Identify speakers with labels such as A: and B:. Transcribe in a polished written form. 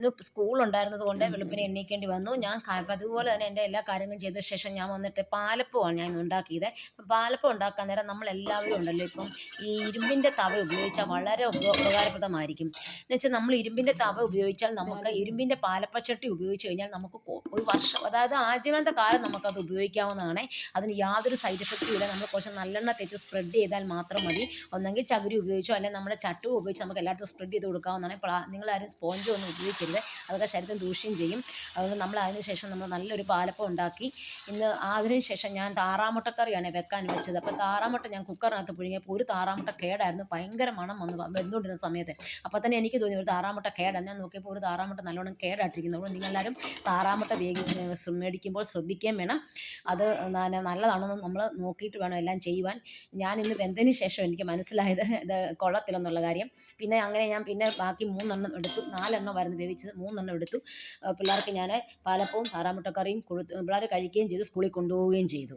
A: ഇന്ന് സ്കൂളുണ്ടായിരുന്നത് കൊണ്ട് വെളുപ്പിനെ എണീക്കേണ്ടി വന്നു. ഞാൻ അതുപോലെ തന്നെ എൻ്റെ എല്ലാ കാര്യങ്ങളും ചെയ്ത ശേഷം ഞാൻ വന്നിട്ട് പാലപ്പമാണ് ഞാൻ ഇന്ന് ഉണ്ടാക്കിയത്. പാലപ്പം ഉണ്ടാക്കാൻ നേരം നമ്മളെല്ലാവരും ഉണ്ടല്ലോ ഇപ്പം ഈ ഇരുമ്പിൻ്റെ തവ ഉപയോഗിച്ചാൽ വളരെ ഉപകാരപ്രദമായിരിക്കും. എന്നുവെച്ചാൽ നമ്മൾ ഇരുമ്പിൻ്റെ തവ ഉപയോഗിച്ചാൽ നമുക്ക് ഇരുമ്പിൻ്റെ പാലപ്പച്ചട്ടി ഉപയോഗിച്ച് കഴിഞ്ഞാൽ നമുക്ക് ഒരു വർഷം, അതായത് ആജീവനാന്ത കാലം നമുക്കത് ഉപയോഗിക്കാവുന്നതാണ്. അതിന് യാതൊരു സൈഡ് എഫക്റ്റും ഇല്ല. നമ്മൾ കുറച്ച് നല്ലെണ്ണ തേച്ച് സ്പ്രെഡ് ചെയ്താൽ മാത്രം മതി. ഒന്നെങ്കിൽ ചകിരി ഉപയോഗിച്ചോ അല്ലെങ്കിൽ നമ്മുടെ ചട്ടുകം ഉപയോഗിച്ച് നമുക്ക് എല്ലായിടത്തും സ്പ്രെഡ് ചെയ്ത് കൊടുക്കാവുന്നതാണ്. നിങ്ങളാരും സ്പോഞ്ചോ ഒന്നും ഉപയോഗിക്കരുത്, അതൊക്കെ ശരീരത്തിന് ദൂഷ്യം ചെയ്യും. അതുകൊണ്ട് നമ്മൾ അതിന് ശേഷം നമ്മൾ നല്ലൊരു പാലപ്പം ഉണ്ടാക്കി. അതിന് ശേഷം ഞാൻ താറാമുട്ടക്കറിയാണ് വെക്കാൻ വെച്ചത്. അപ്പോൾ താറാമുട്ട ഞാൻ കുക്കറിനകത്ത് പുഴുങ്ങിയപ്പോൾ ഒരു താറാമുട്ട കേടായിരുന്നു. ഭയങ്കര മണം വന്നു വെന്തുകൊണ്ടിരുന്ന സമയത്ത്. അപ്പോൾ തന്നെ എനിക്ക് തോന്നി ഒരു താറാമുട്ട കേടാണ്. ഞാൻ നോക്കിയപ്പോൾ ഒരു താറാമുട്ട നല്ലോണം കേടായിട്ടിരിക്കുന്നു. അതുകൊണ്ട് നിങ്ങളെല്ലാവരും താറാമുട്ട മേടിക്കുമ്പോൾ ശ്രദ്ധിക്കുകയും വേണം. അത് നല്ലതാണെന്ന് നമ്മൾ നോക്കിയിട്ട് വേണം എല്ലാം ചെയ്യുവാൻ. ഞാൻ ഇന്ന് വെന്തതിന് ശേഷം എനിക്ക് മനസ്സിലായത് ഇത് കൊള്ളത്തില്ലെന്നുള്ള കാര്യം. പിന്നെ ബാക്കി 3 എടുത്തു. 4 വേവിച്ചത്, 3 എടുത്തു. പിള്ളേർക്ക് ഞാൻ പാലപ്പവും താറാമുട്ടക്കറിയും കൊടുത്തു. പിള്ളേർ കഴിക്കുകയും ചെയ്തു, സ്കൂളിൽ കൊണ്ടുപോവുകയും ചെയ്തു.